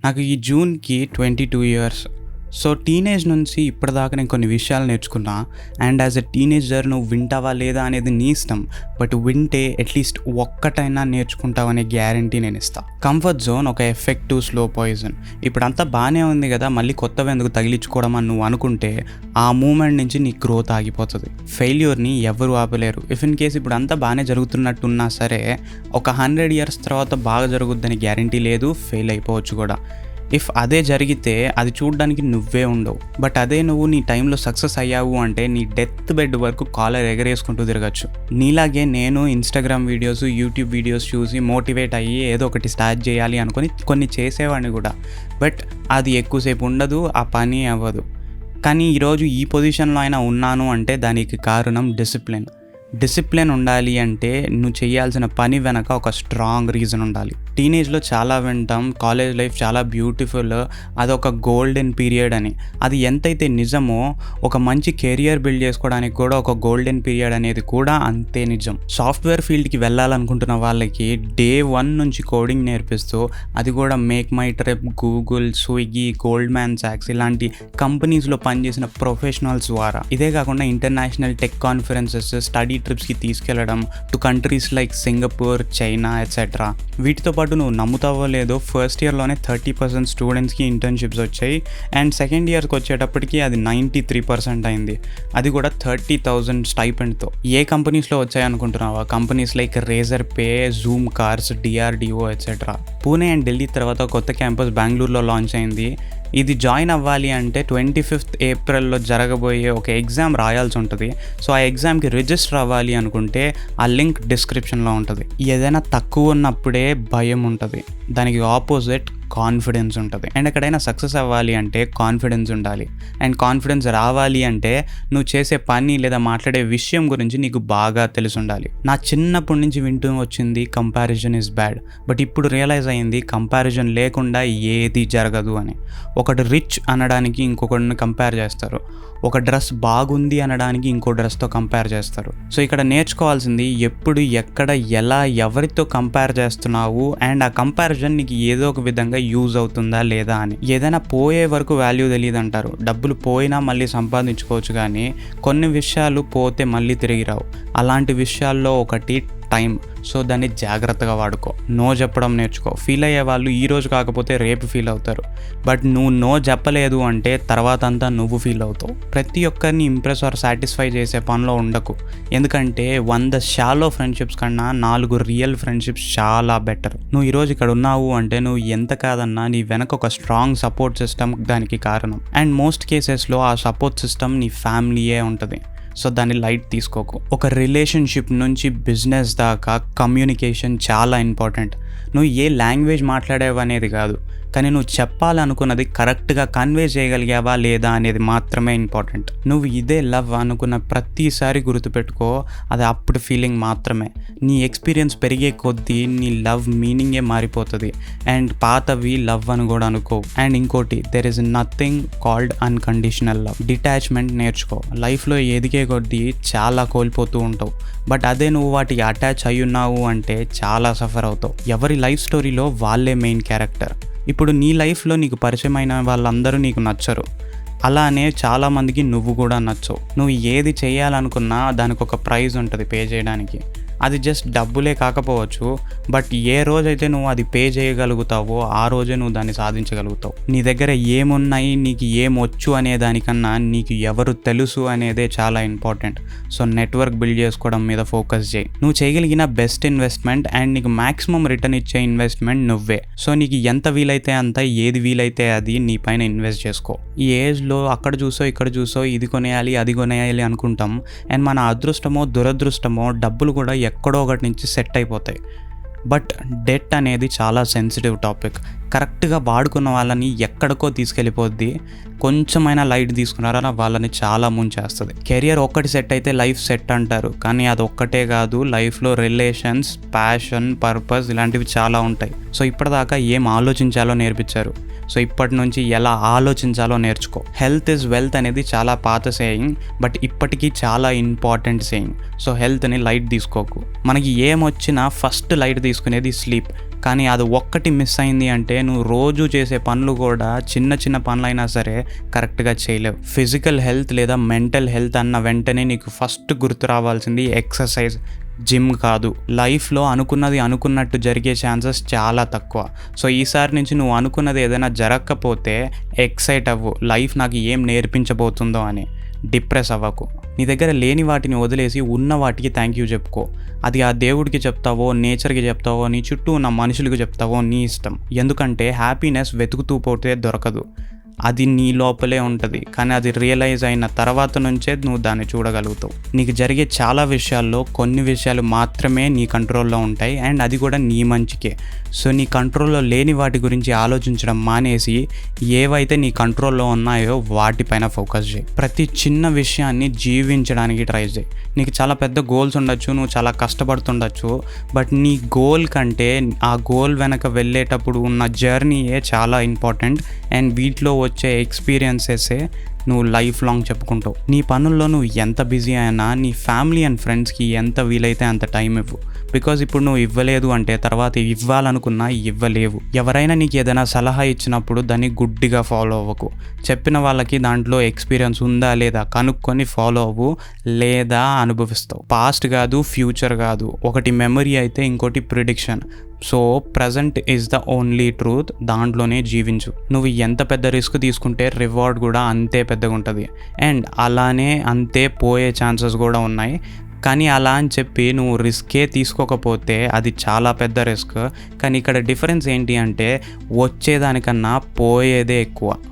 నాకు ఈ జూన్‌కి 22 years. So, teenage నుంచి ఇప్పటిదాకా నేను కొన్ని విషయాలు నేర్చుకున్నా. అండ్ యాజ్ ఎ టీనేజర్ నువ్వు వింటావా లేదా అనేది నీ ఇష్టం. బట్ వింటే అట్లీస్ట్ ఒక్కటైనా నేర్చుకుంటావనే గ్యారంటీ నేను ఇస్తా. కంఫర్ట్ జోన్ ఒక ఎఫెక్టివ్ స్లో పాయిజన్. ఇప్పుడంతా బాగానే ఉంది కదా, మళ్ళీ కొత్తవి ఎందుకు తగిలించుకోవడం అని నువ్వు అనుకుంటే ఆ మూమెంట్ నుంచి నీ గ్రోత్ ఆగిపోతుంది. ఫెయిల్యూర్ని ఎవరు ఆపలేరు. ఇఫ్ ఇన్ కేస్ ఇప్పుడు అంతా బాగానే జరుగుతున్నట్టున్నా సరే, ఒక 100 ఇయర్స్ తర్వాత బాగా జరుగుద్దని గ్యారంటీ లేదు, ఫెయిల్ అయిపోవచ్చు కూడా. ఇఫ్ అదే జరిగితే అది చూడడానికి నువ్వే ఉండవు. బట్ అదే నువ్వు నీ టైంలో సక్సెస్ అయ్యావు అంటే నీ డెత్ బెడ్ వరకు కాలర్ ఎగరేసుకుంటూ తిరగచ్చు. నీలాగే నేను ఇన్స్టాగ్రామ్ వీడియోస్, యూట్యూబ్ వీడియోస్ చూసి మోటివేట్ అయ్యి ఏదో ఒకటి స్టార్ట్ చేయాలి అనుకుని కొన్ని చేసేవాడిని కూడా. బట్ అది ఎక్కువసేపు ఉండదు, ఆ పని అవ్వదు. కానీ ఈరోజు ఈ పొజిషన్లో అయినా ఉన్నాను అంటే దానికి కారణం డిసిప్లిన్ ఉండాలి. అంటే నువ్వు చేయాల్సిన పని వెనక ఒక స్ట్రాంగ్ రీజన్ ఉండాలి. టీనేజ్లో చాలా వింటాం, కాలేజ్ లైఫ్ చాలా బ్యూటిఫుల్, అదొక గోల్డెన్ పీరియడ్ అని. అది ఎంతైతే నిజమో ఒక మంచి కెరియర్ బిల్డ్ చేసుకోవడానికి కూడా ఒక గోల్డెన్ పీరియడ్ అనేది కూడా అంతే నిజం. సాఫ్ట్వేర్ ఫీల్డ్కి వెళ్ళాలనుకుంటున్న వాళ్ళకి డే 1 నుంచి కోడింగ్ నేర్పిస్తూ, అది కూడా make my trip, Google, Swiggy, Goldman socks ఇలాంటి కంపెనీస్లో పనిచేసిన ప్రొఫెషనల్స్ ద్వారా. ఇదే కాకుండా ఇంటర్నేషనల్ టెక్ కాన్ఫరెన్సెస్, స్టడీ ట్రిప్స్కి తీసుకెళ్లడం to countries like Singapore, China etcetera. వీటితో పాటు నువ్వు నమ్ముతావో లేదో ఫస్ట్ ఇయర్లోనే 30% స్టూడెంట్స్కి ఇంటర్న్షిప్స్ వచ్చాయి. అండ్ సెకండ్ ఇయర్కి వచ్చేటప్పటికి అది 93% అయింది. అది కూడా 30,000 స్టైపెండ్తో. ఏ కంపెనీస్లో వచ్చాయి అనుకుంటున్నావా? Companies like Razorpay, Zoom cars, DRDO etcetera. Pune and Delhi తర్వాత కొత్త క్యాంపస్ బెంగళూరులో లాంచ్ అయింది. ఇది జాయిన్ అవ్వాలి అంటే 25th ఏప్రిల్లో జరగబోయే ఒక ఎగ్జామ్ రాయాల్సి ఉంటుంది. సో ఆ ఎగ్జామ్కి రిజిస్టర్ అవ్వాలి అనుకుంటే ఆ లింక్ డిస్క్రిప్షన్లో ఉంటుంది. ఏదైనా తక్కువ ఉన్నప్పుడే భయం ఉంటుంది, దానికి ఆపోజిట్ కాన్ఫిడెన్స్ ఉంటుంది. అండ్ ఎక్కడైనా సక్సెస్ అవ్వాలి అంటే కాన్ఫిడెన్స్ ఉండాలి. అండ్ కాన్ఫిడెన్స్ రావాలి అంటే నువ్వు చేసే పని లేదా మాట్లాడే విషయం గురించి నీకు బాగా తెలిసి ఉండాలి. నా చిన్నప్పటి నుంచి వింటూ వచ్చింది కంపారిజన్ ఇస్ బ్యాడ్. బట్ ఇప్పుడు రియలైజ్ అయింది కంపారిజన్ లేకుండా ఏది జరగదు అని. ఒకటి రిచ్ అనడానికి ఇంకొకరిని కంపేర్ చేస్తారు, ఒక డ్రెస్ బాగుంది అనడానికి ఇంకో డ్రెస్తో కంపేర్ చేస్తారు. సో ఇక్కడ నేర్చుకోవాల్సింది ఎప్పుడు, ఎక్కడ, ఎలా, ఎవరితో కంపేర్ చేస్తున్నావు అండ్ ఆ కంపారిజన్ నీకు ఏదో ఒక విధంగా యూజ్ అవుతుందా లేదా అని. ఏదైనా పోయే వరకు వాల్యూ తెలియదు అంటారు. డబ్బులు పోయినా మళ్ళీ సంపాదించుకోవచ్చు, కానీ కొన్ని విషయాలు పోతే మళ్ళీ తిరిగి రావు. అలాంటి విషయాల్లో ఒకటి టైం. సో దాన్ని జాగ్రత్తగా వాడుకో. నో చెప్పడం నేర్చుకో. ఫీల్ అయ్యే వాళ్ళు ఈరోజు కాకపోతే రేపు ఫీల్ అవుతారు. బట్ నువ్వు నో చెప్పలేదు అంటే తర్వాత అంతా నువ్వు ఫీల్ అవుతావు. ప్రతి ఒక్కరిని ఇంప్రెస్ ఆర్ సాటిస్ఫై చేసే పనిలో ఉండకు. ఎందుకంటే 100 షాలో ఫ్రెండ్షిప్స్ కన్నా 4 రియల్ ఫ్రెండ్షిప్స్ చాలా బెటర్. నువ్వు ఈరోజు ఇక్కడ ఉన్నావు అంటే నువ్వు ఎంత కాదన్నా నీ వెనక ఒక స్ట్రాంగ్ సపోర్ట్ సిస్టమ్ దానికి కారణం. అండ్ మోస్ట్ కేసెస్లో ఆ సపోర్ట్ సిస్టమ్ నీ ఫ్యామిలీయే ఉంటుంది. సో దాన్ని లైట్ తీసుకోకు. ఒక రిలేషన్షిప్ నుంచి బిజినెస్ దాకా కమ్యూనికేషన్ చాలా ఇంపార్టెంట్. నువ్వు ఏ లాంగ్వేజ్ మాట్లాడేవు అనేది కాదు, కానీ నువ్వు చెప్పాలనుకున్నది కరెక్ట్గా కన్వే చేయగలిగావా లేదా అనేది మాత్రమే ఇంపార్టెంట్. నువ్వు ఇదే లవ్ అనుకున్న ప్రతిసారి గుర్తుపెట్టుకో, అది అప్పుడు ఫీలింగ్ మాత్రమే. నీ ఎక్స్పీరియన్స్ పెరిగే కొద్దీ నీ లవ్ మీనింగే మారిపోతుంది. అండ్ పాతవి లవ్ అని కూడా అనుకో. అండ్ ఇంకోటి, there is nothing called unconditional love. Detachment నేర్చుకో. లైఫ్లో ఎదిగే కొద్దీ చాలా కోల్పోతూ ఉంటావు. బట్ అదే నువ్వు వాటికి అటాచ్ అయి ఉన్నావు అంటే చాలా సఫర్ అవుతావు. ఎవరి లైఫ్ స్టోరీలో వాళ్ళే మెయిన్ క్యారెక్టర్. ఇప్పుడు నీ లైఫ్లో నీకు పరిచయమైన వాళ్ళందరూ నీకు నచ్చరు. అలానే చాలామందికి నువ్వు కూడా నచ్చవు. నువ్వు ఏది చేయాలనుకున్నా దానికి ఒక ప్రైజ్ ఉంటుంది పే చేయడానికి. అది జస్ట్ డబ్బులే కాకపోవచ్చు, బట్ ఏ రోజైతే నువ్వు అది పే చేయగలుగుతావో ఆ రోజే నువ్వు దాన్ని సాధించగలుగుతావు. నీ దగ్గర ఏమున్నాయి, నీకు ఏమొచ్చు అనే దానికన్నా నీకు ఎవరు తెలుసు అనేదే చాలా ఇంపార్టెంట్. సో నెట్వర్క్ బిల్డ్ చేసుకోవడం మీద ఫోకస్ చేయి. నువ్వు చేయగలిగిన బెస్ట్ ఇన్వెస్ట్మెంట్ అండ్ నీకు మ్యాక్సిమం రిటర్న్ ఇచ్చే ఇన్వెస్ట్మెంట్ నువ్వే. సో నీకు ఎంత వీలైతే అంత, ఏది వీలైతే అది నీ పైన ఇన్వెస్ట్ చేసుకో. ఈ ఏజ్లో అక్కడ చూసో ఇక్కడ చూసో ఇది కొనేయాలి అది కొనేయాలి అనుకుంటాం. అండ్ మన అదృష్టమో దురదృష్టమో డబ్బులు కూడా ఎక్కడో ఒకటి నుంచి సెట్ అయిపోతాయి. బట్ డెట్ అనేది చాలా సెన్సిటివ్ టాపిక్. కరెక్ట్గా వాడుకున్న వాళ్ళని ఎక్కడికో తీసుకెళ్ళిపోద్ది. కొంచెమైనా లైట్ తీసుకున్నారా వాళ్ళని చాలా ముంచేస్తుంది. కెరియర్ ఒక్కటి సెట్ అయితే లైఫ్ సెట్ అంటారు, కానీ అది ఒక్కటే కాదు. లైఫ్లో రిలేషన్స్, ప్యాషన్, పర్పస్ ఇలాంటివి చాలా ఉంటాయి. సో ఇప్పటిదాకా ఏం ఆలోచించాలో నేర్పించారు. సో ఇప్పటి నుంచి ఎలా ఆలోచించాలో నేర్చుకో. హెల్త్ ఇస్ వెల్త్ అనేది చాలా పాత సేయింగ్, బట్ ఇప్పటికీ చాలా ఇంపార్టెంట్ సేయింగ్. సో హెల్త్ని లైట్ తీసుకోకు. మనకి ఏమొచ్చినా ఫస్ట్ లైట్ తీసుకునేది స్లీప్. కానీ అది ఒక్కటి మిస్ అయింది అంటే నువ్వు రోజు చేసే పనులు కూడా చిన్న చిన్న పనులైనా సరే కరెక్ట్గా చేయలేవు. ఫిజికల్ హెల్త్ లేదా మెంటల్ హెల్త్ అన్న వెంటనే నీకు ఫస్ట్ గుర్తు రావాల్సింది ఎక్సర్సైజ్, జిమ్ కాదు. లైఫ్లో అనుకున్నది అనుకున్నట్టు జరిగే ఛాన్సెస్ చాలా తక్కువ. సో ఈసారి నుంచి నువ్వు అనుకున్నది ఏదైనా జరగకపోతే ఎక్సైట్ అవ్వు, లైఫ్ నాకు ఏం నేర్పించబోతుందో అని. డిప్రెస్ అవ్వకు. నీ దగ్గర లేని వాటిని వదిలేసి ఉన్న వాటికి థ్యాంక్ యూ చెప్పుకో. అది ఆ దేవుడికి చెప్తావో, నేచర్కి చెప్తావో, నీ చుట్టూ ఉన్న మనుషులకు చెప్తావో నీ ఇష్టం. ఎందుకంటే హ్యాపీనెస్ వెతుకుతూ పోతే దొరకదు, అది నీ లోపలే ఉంటుంది. కానీ అది రియలైజ్ అయిన తర్వాత నుంచే నువ్వు దాన్ని చూడగలుగుతావు. నీకు జరిగే చాలా విషయాల్లో కొన్ని విషయాలు మాత్రమే నీ కంట్రోల్లో ఉంటాయి, అండ్ అది కూడా నీ మంచికే. సో నీ కంట్రోల్లో లేని వాటి గురించి ఆలోచించడం మానేసి ఏవైతే నీ కంట్రోల్లో ఉన్నాయో వాటిపైన ఫోకస్ చేయి. ప్రతి చిన్న విషయాన్ని జీవించడానికి ట్రై చేయి. నీకు చాలా పెద్ద గోల్స్ ఉండొచ్చు, నువ్వు చాలా కష్టపడుతుండొచ్చు, బట్ నీ గోల్ కంటే ఆ గోల్ వెనక వెళ్ళేటప్పుడు ఉన్న జర్నీయే చాలా ఇంపార్టెంట్. అండ్ వీటిలో వచ్చే ఎక్స్పీరియన్సెసే నువ్వు లైఫ్ లాంగ్ చెప్పుకుంటావు. నీ పనుల్లో నువ్వు ఎంత బిజీ అయినా నీ ఫ్యామిలీ అండ్ ఫ్రెండ్స్కి ఎంత వీలైతే అంత టైం ఇవ్వు. బికాజ్ ఇప్పుడు నువ్వు ఇవ్వలేదు అంటే తర్వాత ఇవ్వాలనుకున్నా ఇవ్వలేవు. ఎవరైనా నీకు ఏదైనా సలహా ఇచ్చినప్పుడు దాన్ని గుడ్డిగా ఫాలో అవ్వకు. చెప్పిన వాళ్ళకి దాంట్లో ఎక్స్పీరియన్స్ ఉందా లేదా కనుక్కొని ఫాలో అవ్వు, లేదా అనుభవిస్తావు. పాస్ట్ కాదు, ఫ్యూచర్ కాదు, ఒకటి మెమరీ అయితే ఇంకోటి prediction. So present is the only truth, దాంట్లోనే జీవించు. నువ్వు ఎంత పెద్ద రిస్క్ తీసుకుంటే రివార్డ్ కూడా అంతే పెద్దగా ఉంటుంది, అండ్ అలానే అంతే పోయే ఛాన్సెస్ కూడా ఉన్నాయి. కానీ అలా అని చెప్పి నువ్వు రిస్కే తీసుకోకపోతే అది చాలా పెద్ద రిస్క్. కానీ ఇక్కడ డిఫరెన్స్ ఏంటి అంటే వచ్చేదానికన్నా పోయేదే ఎక్కువ.